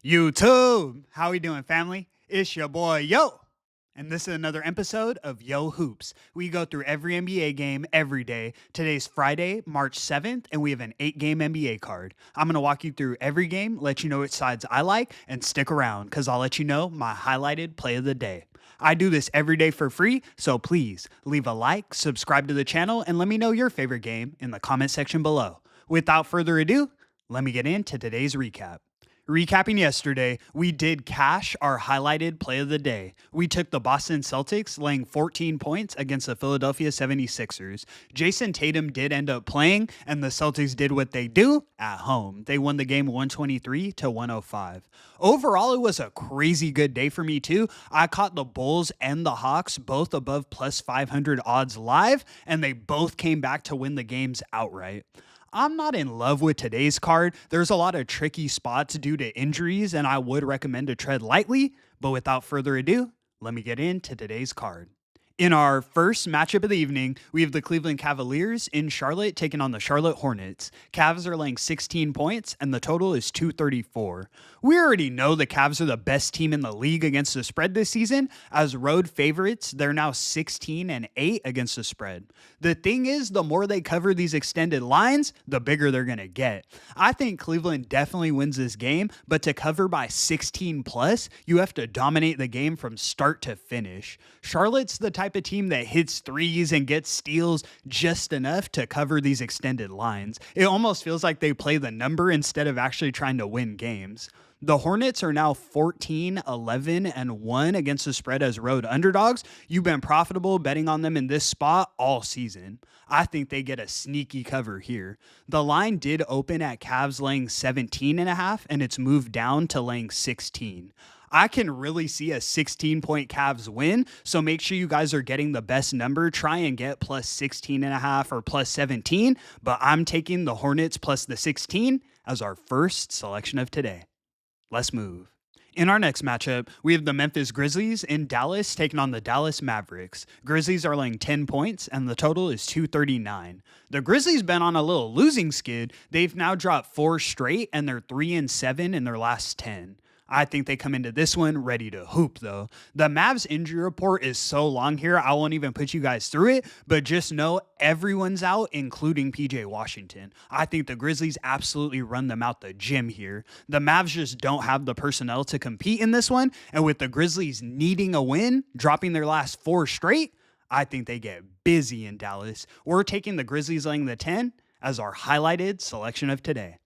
YouTube, how we doing, family? It's your boy Yo, and this is another episode of Yo Hoops. We go through every NBA game every day. Today's Friday, March 7th, and we have an 8-game NBA card. I'm gonna walk you through every game, let you know which sides I like, and stick around because I'll let you know my highlighted play of the day. I do this every day for free, so please leave a like, subscribe to the channel, and let me know your favorite game in the comment section below. Without further ado, let me get into today's recap. Recapping yesterday, we did cash our highlighted play of the day. We took the Boston Celtics, laying 14 points against the Philadelphia 76ers. Jason Tatum did end up playing, and the Celtics did what they do at home. They won the game 123 to 105. Overall, it was a crazy good day for me, too. I caught the Bulls and the Hawks both above plus 500 odds live, and they both came back to win the games outright. I'm not in love with today's card. There's a lot of tricky spots due to injuries, and I would recommend to tread lightly. But without further ado, let me get into today's card. In our first matchup of the evening, we have the Cleveland Cavaliers in Charlotte taking on the Charlotte Hornets. Cavs are laying 16 points, and the total is 234. We already know the Cavs are the best team in the league against the spread this season. As road favorites, they're now 16-8 against the spread. The thing is, the more they cover these extended lines, the bigger they're going to get. I think Cleveland definitely wins this game, but to cover by 16 plus, you have to dominate the game from start to finish. Charlotte's the type of team that hits threes and gets steals just enough to cover these extended lines. It almost feels like they play the number instead of actually trying to win games. The Hornets are now 14-11-1 against the spread as road underdogs. You've been profitable betting on them in this spot all season. I think they get a sneaky cover here. The line did open at Cavs laying 17.5, and it's moved down to laying 16. I can really see a 16-point Cavs win, so make sure you guys are getting the best number. Try and get plus 16.5 or plus 17, but I'm taking the Hornets plus the 16 as our first selection of today. Let's move. In our next matchup, we have the Memphis Grizzlies in Dallas taking on the Dallas Mavericks. Grizzlies are laying 10 points, and the total is 239. The Grizzlies been on a little losing skid. They've now dropped 4 straight, and they're 3-7 in their last 10. I think they come into this one ready to hoop, though. The Mavs injury report is so long here, I won't even put you guys through it, but just know everyone's out, including PJ Washington. I think the Grizzlies absolutely run them out the gym here. The Mavs just don't have the personnel to compete in this one, and with the Grizzlies needing a win, dropping their last 4 straight, I think they get busy in Dallas. We're taking the Grizzlies laying the 10 as our highlighted selection of today.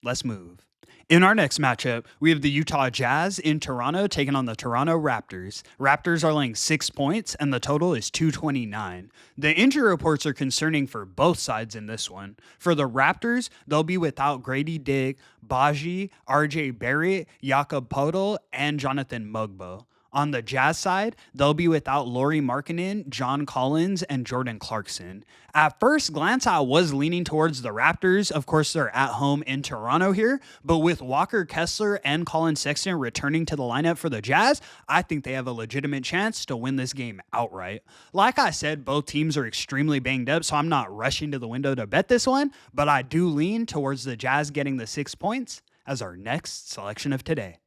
Let's move. In our next matchup, we have the Utah Jazz in Toronto taking on the Toronto Raptors. Raptors are laying 6 points, and the total is 229. The injury reports are concerning for both sides in this one. For the Raptors, they'll be without Grady Dick, Baji, RJ Barrett, Jakob Poeltl, and Jonathan Mugbo. On the Jazz side, they'll be without Lauri Markkanen, John Collins, and Jordan Clarkson. At first glance, I was leaning towards the Raptors. Of course, they're at home in Toronto here, but with Walker Kessler and Colin Sexton returning to the lineup for the Jazz, I think they have a legitimate chance to win this game outright. Like I said, both teams are extremely banged up, so I'm not rushing to the window to bet this one, but I do lean towards the Jazz getting the 6 points as our next selection of today.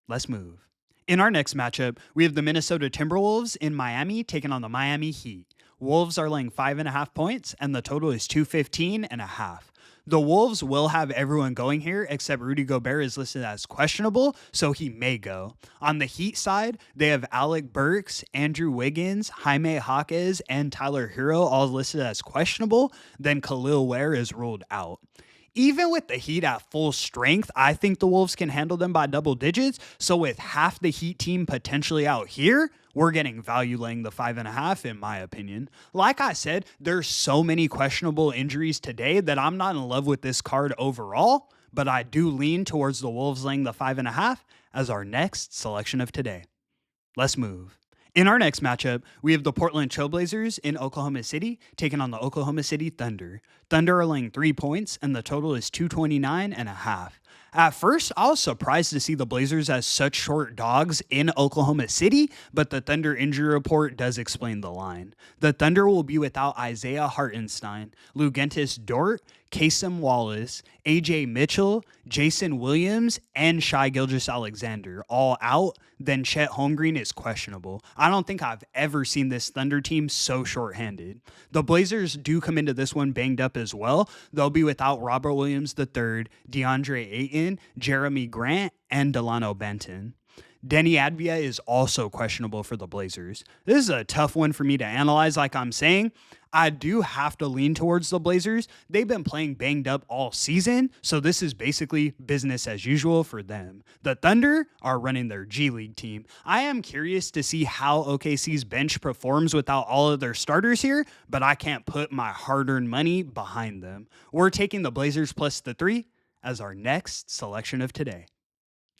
Let's move. In our next matchup, we have the Minnesota Timberwolves in Miami taking on the Miami Heat. Wolves are laying 5.5 points, and the total is 215.5. The Wolves will have everyone going here, except Rudy Gobert is listed as questionable, so he may go. On the Heat side, they have Alec Burks, Andrew Wiggins, Jaime Jaquez, and Tyler Hero all listed as questionable. Then Khalil Ware is ruled out. Even with the Heat at full strength, I think the Wolves can handle them by double digits. So with half the Heat team potentially out here, we're getting value laying the 5.5 in my opinion. Like I said, there's so many questionable injuries today that I'm not in love with this card overall, but I do lean towards the Wolves laying the 5.5 as our next selection of today. Let's move. In our next matchup, we have the Portland Trailblazers in Oklahoma City taking on the Oklahoma City Thunder. Thunder are laying 3 points, and the total is 229.5. At first, I was surprised to see the Blazers as such short dogs in Oklahoma City, but the Thunder injury report does explain the line. The Thunder will be without Isaiah Hartenstein, Luguentz Dort, Kasem Wallace, AJ Mitchell, Jason Williams, and Shai Gilgeous-Alexander all out. Then Chet Holmgren is questionable. I don't think I've ever seen this Thunder team so shorthanded. The Blazers do come into this one banged up as well. They'll be without Robert Williams III, DeAndre Ayton, Jeremy Grant, and Delano Benton. Denny Advia is also questionable for the Blazers. This is a tough one for me to analyze, like I'm saying. I do have to lean towards the Blazers. They've been playing banged up all season, so this is basically business as usual for them. The Thunder are running their G League team. I am curious to see how OKC's bench performs without all of their starters here, but I can't put my hard-earned money behind them. We're taking the Blazers plus the 3 as our next selection of today.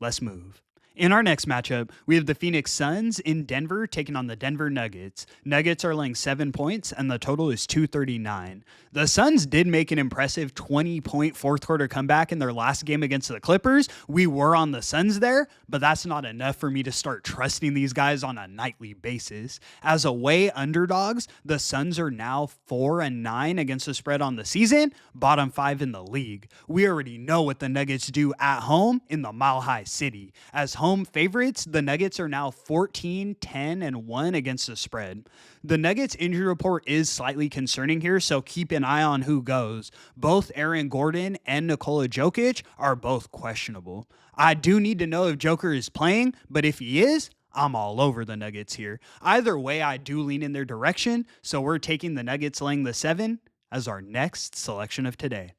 Let's move. In our next matchup, we have the Phoenix Suns in Denver taking on the Denver Nuggets. Nuggets are laying 7 points, and the total is 239. The Suns did make an impressive 20-point fourth quarter comeback in their last game against the Clippers. We were on the Suns there, but that's not enough for me to start trusting these guys on a nightly basis. As away underdogs, the Suns are now 4-9 against the spread on the season, bottom 5 in the league. We already know what the Nuggets do at home in the Mile High City. As home favorites, the Nuggets are now 14-10-1 against the spread. The Nuggets injury report is slightly concerning here, so keep an eye on who goes. Both Aaron Gordon and Nikola Jokic are both questionable. I do need to know if Joker is playing, but if he is, I'm all over the Nuggets here. Either way, I do lean in their direction, so we're taking the Nuggets laying the 7 as our next selection of today.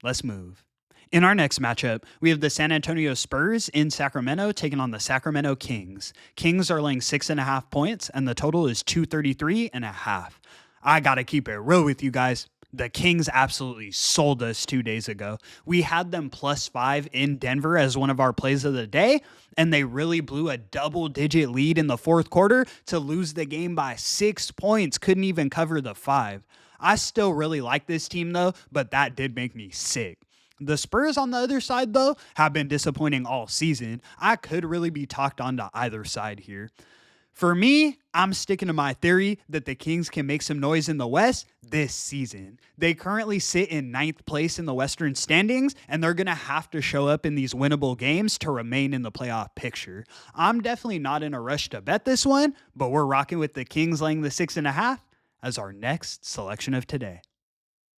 Let's move. In our next matchup, we have the San Antonio Spurs in Sacramento taking on the Sacramento Kings. Kings are laying 6.5 points, and the total is 233.5. I gotta keep it real with you guys. The Kings absolutely sold us 2 days ago. We had them +5 in Denver as one of our plays of the day, and they really blew a double-digit lead in the fourth quarter to lose the game by 6 points. Couldn't even cover the 5. I still really like this team, though, but that did make me sick. The Spurs on the other side, though, have been disappointing all season. I could really be talked onto either side here. For me, I'm sticking to my theory that the Kings can make some noise in the West this season. They currently sit in 9th place in the Western standings, and they're going to have to show up in these winnable games to remain in the playoff picture. I'm definitely not in a rush to bet this one, but we're rocking with the Kings laying the 6.5 as our next selection of today.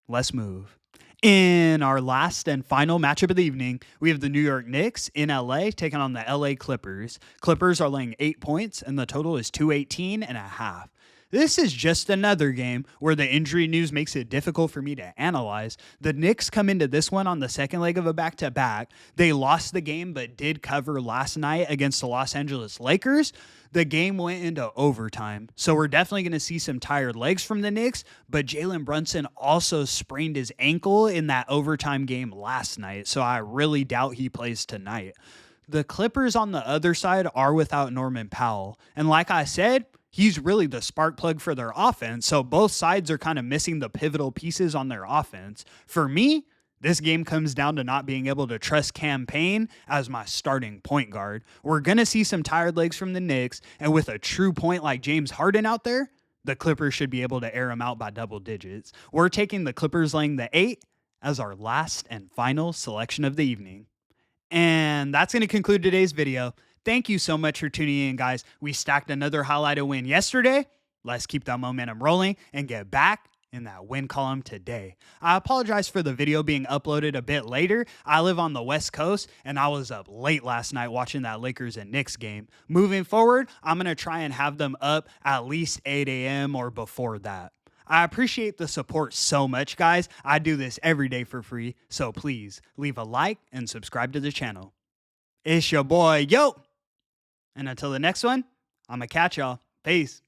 Let's move. In our last and final matchup of the evening, we have the New York Knicks in LA taking on the LA Clippers. Clippers are laying 8 points, and the total is 218.5. This is just another game where the injury news makes it difficult for me to analyze. The Knicks come into this one on the second leg of a back-to-back. They lost the game but did cover last night against the Los Angeles Lakers. The game went into overtime, so we're definitely going to see some tired legs from the Knicks, but Jalen Brunson also sprained his ankle in that overtime game last night, so I really doubt he plays tonight. The Clippers on the other side are without Norman Powell, and like I said, he's really the spark plug for their offense, so both sides are kind of missing the pivotal pieces on their offense. For me, this game comes down to not being able to trust Cam Payne as my starting point guard. We're going to see some tired legs from the Knicks, and with a true point like James Harden out there, the Clippers should be able to air him out by double digits. We're taking the Clippers laying the 8 as our last and final selection of the evening. And that's going to conclude today's video. Thank you so much for tuning in, guys. We stacked another highlighted win yesterday. Let's keep that momentum rolling and get back in that win column today. I apologize for the video being uploaded a bit later. I live on the West Coast, and I was up late last night watching that Lakers and Knicks game. Moving forward, I'm going to try and have them up at least 8 a.m. or before that. I appreciate the support so much, guys. I do this every day for free, so please leave a like and subscribe to the channel. It's your boy, Yo! And until the next one, I'm going to catch y'all. Peace.